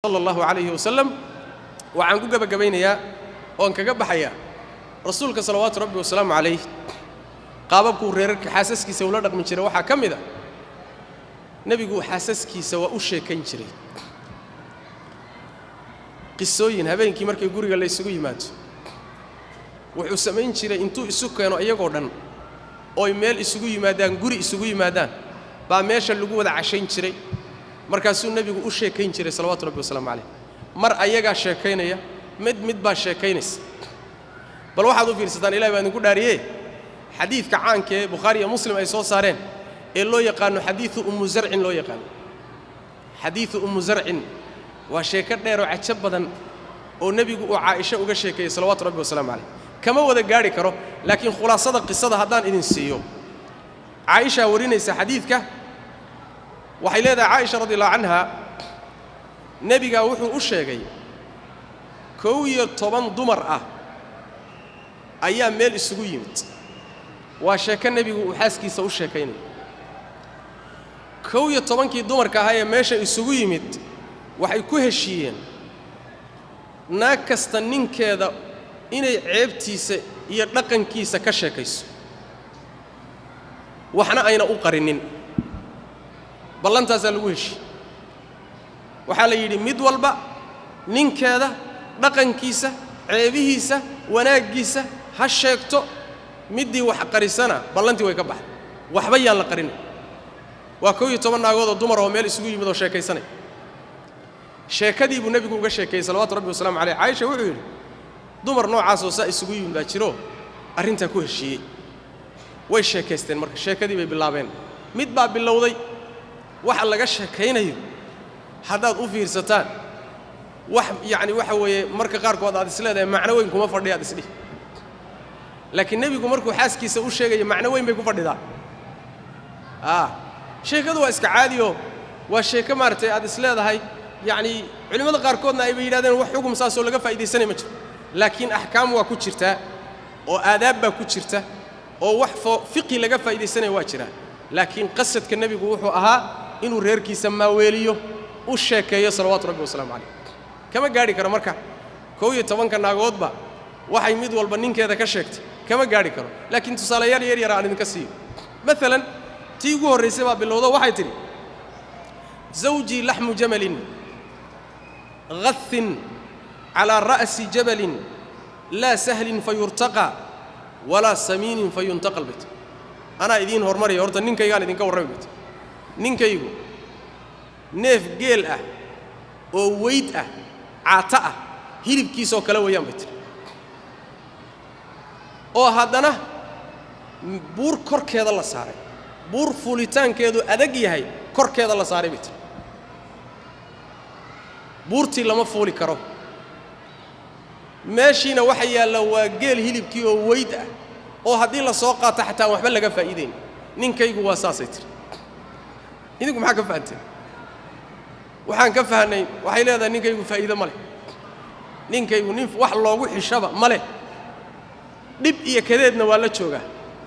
صلى الله عليه وسلم وعن كوكب جبينيا وان كجب حياة رسولك صلوات ربي والسلام عليه قاببك وريرك حاسسك سولادك من شراء وحا كم إذا نبيكو حاسسك سواء أشي كنشري قصوين هبين كي مركي يقولي الله يسوي مات وحسمين شراء انتو يسوك يانو أي قردن أو يميل يسوي مادان قري يسوي مادان باميش اللقوة دا عشين شراء markaasuu nabigu u sheekayn jiray salawaatu rabbi wasalaam alayhi mar ayaga sheekaynaya mid baa sheekaynaysa bal waxaad u fiirsataan ilaahay baan ku dhaariyay xadiidka caanka ee Bukhari iyo Muslim ay soo saareen ee loo yaqaan xadiithu zar'in loo yaqaan xadiithu zar'in waa sheeko dheer oo cajab badan oo nabigu uu Aisha uga sheekay salawaatu rabbi wasalaam alayhi kama wada gaari karo laakiin khulaasada qisada hadaan idin siiyo Aisha warinaysa xadiidka waxay leedahay Aisha radhiyallahu anha nabiga wuxuu u sheegay 11 dumar ah ayaa meel isugu yimid waa sheeka nabigu uu xaaskiisa u sheekaynay 11kii dumarka ah ee meesha isugu yimid waxay ku heshiiyeen naag kasta ninkeeda inay ceebtiisa iyo dhaqankiisa ka sheekayso waxna ayna u qarinin ballantaas lagu heshiy waxa la yiri mid walba ninkeeda dhaqankiisa ceebihiisa wanaagiisa ha sheegto midii wax qarisana ballantii way ka baxday waxba yaan la qarin waa 11 naagood oo dumar oo meel isugu yimid oo sheekaysanay sheekadii buu nabigu uga sheekay salawaatu rabbi wasalaam alayhi Aisha wuxuu yiri dumar noocaas oo saa isugu yimid baa jiro arinta ku heshiiyay way sheekaysteen marka sheekadii bay bilaabeen mid baa bilowday waxa laga sheekaynayo hadaad u fiirsataan wax yaani waxa weeye marka qaar kood aad isleedahay macna weyn kuma fadhiyaad isdhi laakiin nabigu markuu xaaskiisa u sheegay macna weyn bay ku fadhidaa sheekadu waa iska caadiyo waa sheeko maartay aad isleedahay yaani culimada qaar koodna ay yiraahdeen wax xukun saasoo laga faa'iideysanay ma jiro laakiin ahkaam waa ku jirta oo aadaab baa ku jirta oo wax fiqi laga faa'iideysanay waa jira laakiin qasadka nabigu wuxuu ahaa inuu reerkiisa ma weeliyo u sheekeeyo salawaatu rabbi wasalaam alayhi kama gaari karo marka 11 naagoodba waxay mid walba ninkeeda ka sheegtay kama gaari karo laakiin tusaalayaal yar aan idinka siiyo mesela tii ugu horeysay baa bilowdo waxay tiri zawji lahmu jamalin ghath ala ra'si jabalin la sahlin fayurtaqa wala samin fayuntaqal bit ana idin hormariyo horta ninkaygaan idinka warramay bit ninkaygu neef geel ah oo weyd ah caata ah hilibkiisa oo kala weeyaan bit oo haddana buur korkeeda la saaray buur fuulitaankeedu adag yahay korkeeda la saaray bit buurtii lama fuuli karo meeshiina waxa yaala waa geel hilibkii oo weyd ah oo haddii la soo qaato xataa waxba laga faa'iideyn ninkaygu waa saasay tiri idinku maxaa ka fahanteen waxaan ka fahanay waxay leedahay ninkaygu faa'iido ma leh ninkaygu nin wax loogu xishaba ma leh dib iyo kadeedna waa la joogaa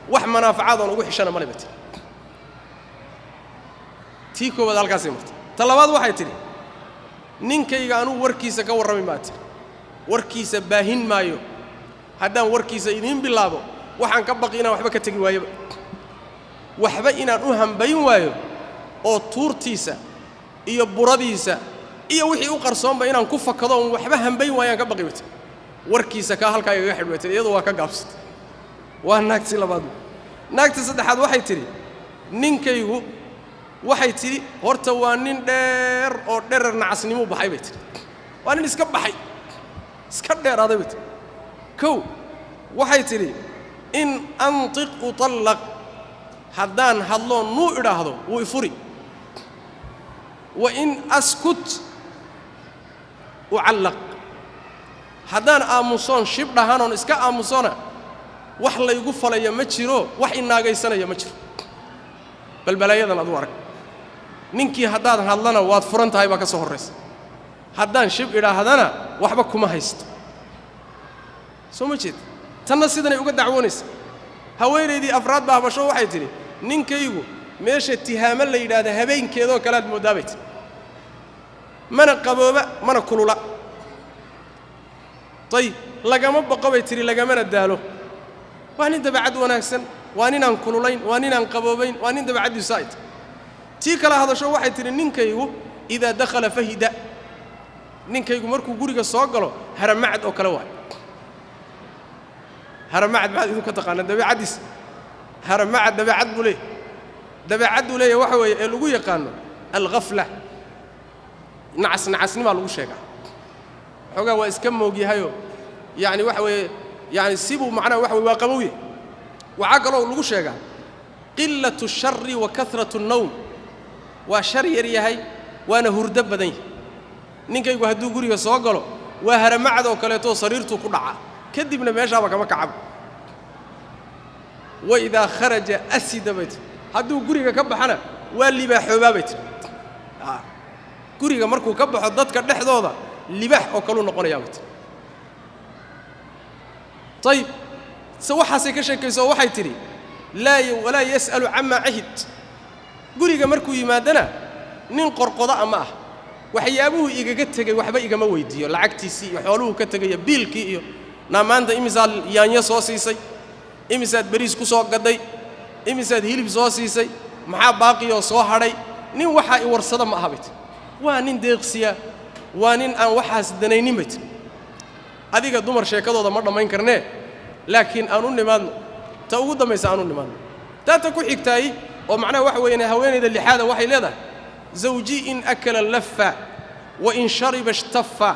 wax manaafacaad oo ugu xishana ma leh bat tii koobad halkaas martay talabaad waxay tiri ninkayga anu warkiisa ka warramay ma tii warkiisa baahin maayo haddaan warkiisa idin bilaabo waxaan ka baqi inaan waxba ka tagi waayo waxba inaan u hambayn waayo oo tuurtiisa iyo buradiisa iyo wixii u qarsoonba inaan ku fakado oo waxba hambayn waayaan ka baqi wata warkiisa ka halka iga xidhwatay iyadoo waa ka gaabsatay waa naagti labaad naagti saddexaad waxay tiri ninkaygu waxay tiri horta waa nin dheer oo dherer nacasnimo baxay bay tiri waa nin iska baxay iska dheeraaday bay tiri kow waxay tiri in antiq utallaq haddaan hadloo nuu idhaahdo wuu ifuri wa in askut ucallaq haddaan aamusoon shib dhahanoon iska aamusona wax laygu falaya ma jiro wax inaagaysanaya ma jiro balbalayadan adu arag ninkii haddaad hadlana waad furan tahay baa ka soo horraysa haddaan shib idhaahdana waxba kuma haysto soo ma jeed tanna sidanay uga dacwoonaysa haweenaydii afraad baa habasho waxay tiri ninkaygu meesha tihaamo la yiraahdo habeenkeedoo kala aad moodaabay mana qabooba mana kulula طيب lagama baqabay tiri lagamana daalo waa nin dabacad wanaagsan waa nin aan kululayn waa nin aan qaboobayn waa nin dabacad saayid tii kala hadasho waxay tiri ninkaygu ida dakhala fahida ninkaygu markuu guriga soo galo haramacad oo kala waa haramacad baad idinku taqaan dabacadis haramacad dabacad bule dabacad bule waxa weeye ee lagu yaqaan al-ghafla nacasnima lagu sheegaa xogaa waa iska moogyahayo yani waxa weeye yani sibu macna waxa weeye waa qabowye waxa kaloo lagu sheegaa qillatu sharri wa kathratu an-nawm waa shar yar yahay waana hurdo badan yahay ninkaygu hadduu guriga soo galo waa haramacad oo kaleeto sariirtu ku dhaca kadibna meeshaaba kama kacab wa idha kharaja asida bayt hadduu guriga ka baxana waa libaaxooba bayt guriga markuu ka baxo dadka dhexdooda libaax oo kale noqonaya bayt طيب سوحاسي ka sheekayso waxay tiri wala yasalu amma ahid guriga markuu yimaadana nin qorqoda ama ah waxyaabuhu igaga tagay waxba igama weydiyo lacagtiisi iyo xooluhu ka tagay biilkii iyo naamaanta imisaal yaanya soo siisay imisaad bariis ku soo gaday imisaad hilib soo siisay maxaa baaqi oo soo haray nin waxa ay warsada ma ahabit waa nin deeqsiya waa nin aan waxaas danaynin bit adiga dumar sheekadooda ma dhamayn karnee laakiin aanu nimaadno ta ugu dambaysa aanu nimaadno taata ku xigtaay oo macnaha waxa weeyna haweeneyda lixaada waxay leedahay zawji in akala laffa wa in shariba ishtaffa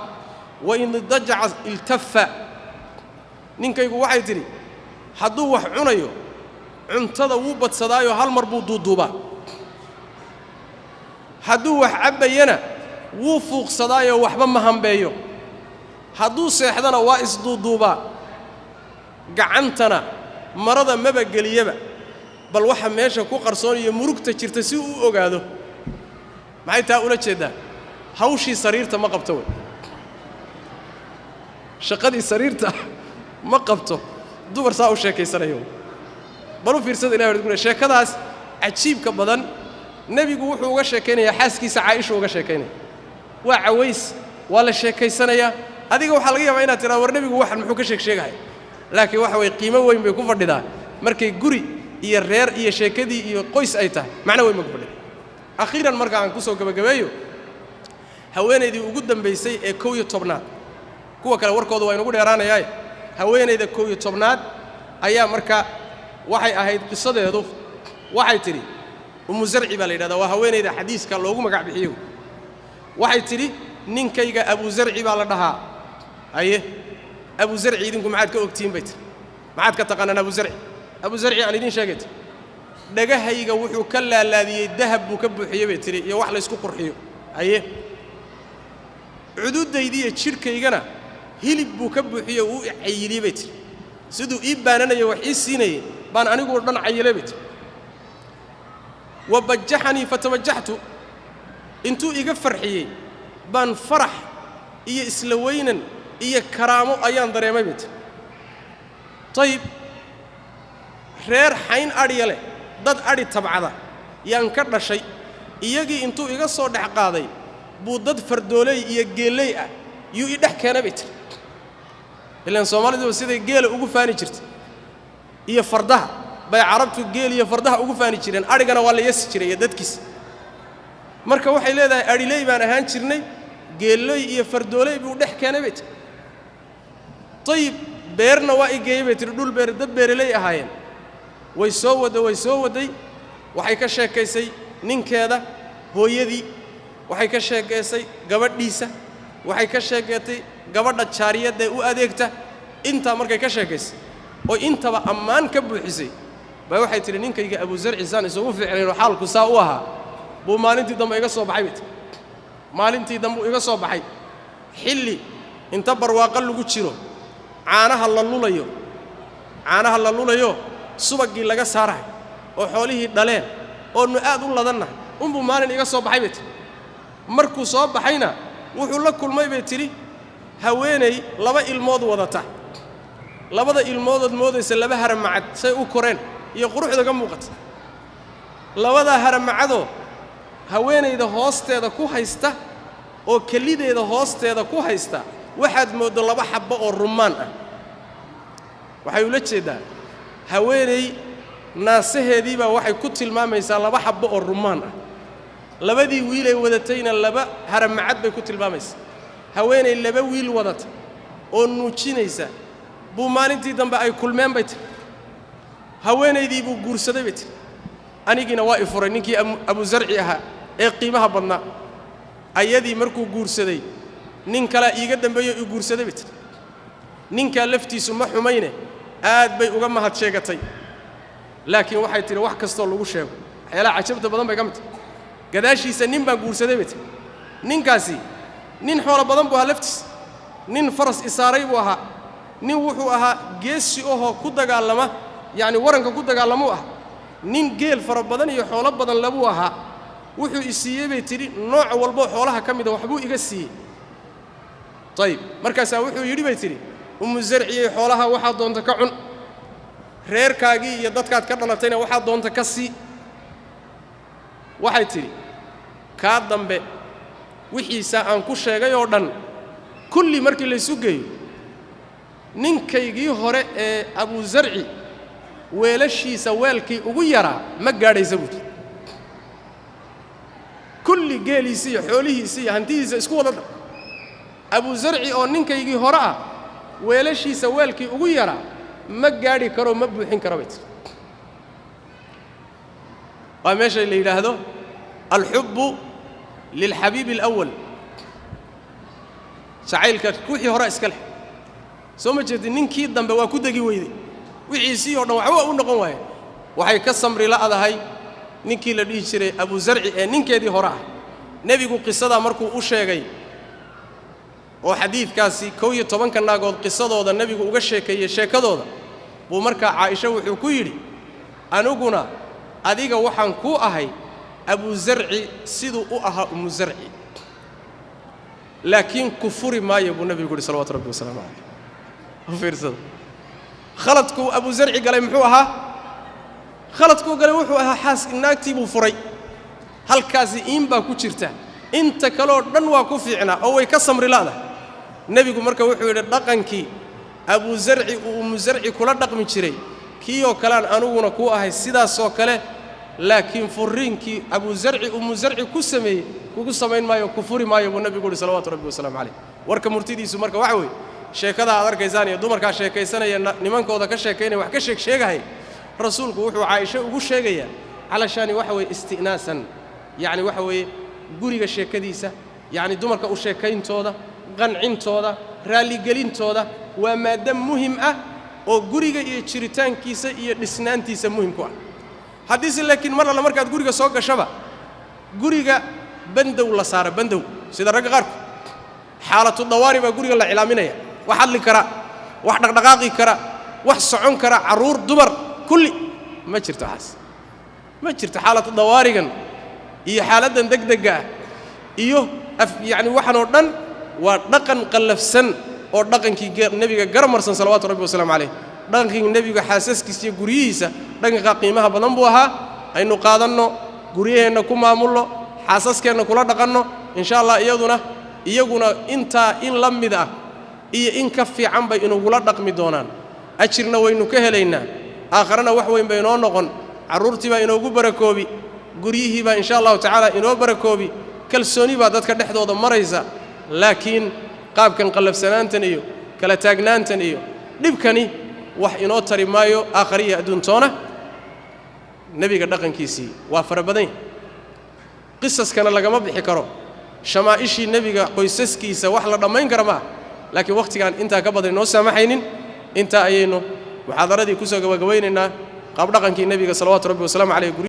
wa in daja'a iltaffa ninkaygu waxay tiri hadduu wax cunayo cuntada wuu badsadaayo hal mar buu duuduubaa hadduu wax cabayana wuu fuuqsadaayo waxba ma hambeeyo hadduu seexdana waa isduuduubaa gacantana marada maba geliyaba bal waxa meesha ku qarsoon iyo murugta jirta si uu ogaado maxay taa ula jeedaa hawshii sariirta ma qabto shaqadii sariirta ma qabto dumar saa u sheekaysanayo bal u fiirsada ilaahay wuxuu sheekadaas ajiibka badan nabigu wuxuu uga sheekaynayaa xaaskiisa Caaisha uga sheekaynaya waa caways waa la sheekaysanaya adiga waxa laga yaabaa inaad tiraahdo war nabigu waxan muxuu ka sheegay laakiin waxa way qiimo weyn bay ku fadhidaa markay guri iyo reer iyo sheekadii iyo qoys ay tahay macna weyn ma ku fadhidaa akhiran marka aan ku soo gabagabeeyo haweeneydii ugu dambeysay ee 11aad kuwa kale warkooda waa inagu dheeraanayaa haweeneyda 11aad ayaa marka waxay ahayd qisadeedu waxay tiri umu zarci baa la yiraahdaa waa haweeneyda xadiiska loogu magac bixiyo waxay tiri ninkayga abu zarci baa la dhahaa aye abu zarci idinku maxaad ka ogtiin bayt maxaad ka taqaanaan abu zarci aan idin sheegay dhagahayga wuxuu ka laalaadiyay dahab buu ka buuxiyay bay tiri iyo wax la isku qurxiyo aye cududaydi iyo jirkaygana hilib buu ka buuxiyay uu cayilay bay tiri sidoo ii baananayo wax ii siinay baan anigu dhan cayilay bay tiri wabajahani fatabajahtu intuu iga farxiyay baan farax iyo isla weynan iyo karaamo ayaan dareemay bit tayib reer xayn adiyale dad adi tabcada yaan ka dhashay iyagii intuu iga soo dhax qaaday buu dad fardoolay iyo geelay ah yu i dhax keenay bit ilaan Soomaalidu siday geela ugu faani jirtay iyo fardaha bay carabtu geel iyo fardaha ugu faani jireen arigana waa la yeesi jiray dadkiis marka waxay leedahay arilay baan ahaan jirnay geelay iyo fardoolay buu dhax keenay bit طيب beerna waa igeeyay bay tir dhul beer dad beeralay ahaayeen way soo waday waxay ka sheekaysay ninkeeda hooyadii waxay ka sheekaysay gabadhiisa waxay ka sheegatay gabadha jaariyada u adeegta inta markay ka sheekaysay oo intaba ammaan ka buuxisay bay waxay tiri ninkayga Abu Zarci saan isoo fiicnay xaalku saa u ahaa buu maalintii dambe iga soo baxay maalintii dambe iga soo baxay xilli inta barwaaqo lagu jiro caanaha la lulayo subagii laga saaray oo xoolihii dhaleen oo nu aad u ladanna umbu maalin iga soo baxay bit markuu soo baxayna wuxuu la kulmay bay tiri haweenay laba ilmood wadata labada ilmoodood moodaysa laba haramacad say u koreen iyo quruxda ka muuqata labada haramacado haweenayda hoosteeda ku haysta oo kalideeda hoosteeda ku haysta waxaad moodo laba xabbo oo rumaan ah waxay ula jeedaa haweeney naasaheedii baa waxay ku tilmaamaysaa laba xabbo oo rumaan ah labadii wiil ay wadatayna laba haramacad bay ku tilmaamaysaa haweeney laba wiil wadata oo nuujinaysa buu maalintii dambe ay kulmeen bay tiri haweenaydii buu guursaday bay tiri anigina waa i furay ninkii Abu Zarci ahaa ee qiimaha badnaa ayadii markuu guursaday nin kale iiga dambeeyo i guursaday bay tiri ninka laftiisu ma xumayne aad bay uga mahad sheegatay laakiin waxay tiri wax kastoo lagu sheego waxyaalaha cajabta badan bay ka mid gadaashiisa nin baa guursaday bay tiri ninkaasi nin xoolo badan buu ahaa laftiis nin faras isaaray buu ahaa nin wuxuu ahaa geesi oo ku dagaalama yani waranka ku dagaalamo ah nin geel fara badan iyo xoolo badan labu ahaa wuxuu isiiyay bay tiri nooc walba xoolaha kamid waxbuu iga siiyay tayib markaas wuxuu yiri bay tiri Zarci xoolaha waxa doonta ka cun reerkaagi iyo dadkaad ka dhalatayna waxa doonta ka sii waxay tiri ka dambe wixiisa aan ku sheegay oo dhan kulli markii la isu geeyo ninkaygii hore ee Abu Zarci weelashiisa weelkii ugu yaraa ma gaadhaysa buu kulli geeliisi iyo xoolihiisi iyo hantidiisa isku wada Abu Zarci oo ninkaygii hore ah weelashiisa weelkii ugu yaraa ma gaadhi karo ma buuxin karo bay waa meesha la yiraahdo al-hubbu lil-habib al-awwal jacaylka kuwii hore iska leh soo ma jeedin ninkii dambe waa ku dagi weyday wixiisii oo dhan waxba u noqon waayay waxay ka samri la adahay ninkii la dhigi jiray Abu Zarci ee ninkeedii hore ah nabigu qisada markuu u sheegay oo xadiidkaasi 12 naagood qisadooda nabigu uga sheekeeyay sheekadooda buu markaa Aisha wuxuu ku yiri anuguna adiga waxaan ku ahay Abu Zarci sidoo u ahaa Zarci laakiin kufuri maayo buu nabigu sallallahu alayhi wasallam fiirsada khaladku Abu Zarci galay muxuu ahaa khaladku galay wuxuu ahaa xaas naagtii buu furay halkaasi in baa ku jirta inta kale oo dhan waa ku fiicna oo way ka samri laada nabigu marka wuxuu yiri dhaqankii Abu Zarci uu Zarci kula dhaqmi jiray kiyo kalaan anuguna ku ahay sidaas oo kale laakiin furiinkii Abu Zarci uu Zarci ku sameeyay kugu sameyn maayo kufuri maayo buu nabigu sallallahu alayhi wasallam warka murtidiisu marka waxa weey sheekada aad arkaysaan iyo dumarka sheekaysanaya nimankooda ka sheekeynay wax ka sheegahay rasuulku wuxuu Aisha ugu sheegaya علشان وحوي استئناسا يعني وحوي guriga sheekadiisa yani dumarka u sheekayntooda qancintooda raali gelintooda waa maadam muhiim ah oo guriga iyo jiritaankiisa iyo dhisnaantiisa muhiim ku ah hadii laakiin mar la markaad guriga soo gashaba guriga bandow la saara bandow sida rag qaar xaalatu dawaari ba guriga la cilaaminaya wax hadli kara wax dhaqdhaqaaqi kara wax socon kara caruur dumar kulli ma jirto xas ma jirto xaalatu dawaarigan iyo xaaladan degdega iyo yani waxan oo dhan waa dhaqan qalafsan oo dhaqankii nabiga garamarsan salawaatu rabbi wasalaam alayhi dhaqankii nabiga xaasaskiisa iyo guriyihiisa dhaqanka qiimaha badan buu ahaa aynu qaadanno guriyeena ku maamulno xaasaskeena kula dhaqanno insha Allah iyaguna inta in la mid ah iyo in ka fiican bay inuu la dhaqmi doonaan ajirna waynu ka helaynaa aakhirana wax weyn bay inoo noqon caruurtii baa inoogu barakoobi guriyihii baa insha Allah ta'ala inoo barakoobi kalsooni baa dadka dhexdooda maraysa laakiin qaabkan qalafsanaantan iyo kala taagnaantan iyo dhibkani wax inoo tari maayo aakhiriya adduuntoona nabiga dhaqankiisii waa farabadan qisaskana lagama bixi karo shamaaishii nabiga qoysaskiisa wax la dhameyn kara ma laakiin waqtigan inta ka badan noo saamaxaynin inta ayaynu muxaadaradii ku soo gabagabeynayna qaab dhaqankii nabiga sallallahu alayhi wasallam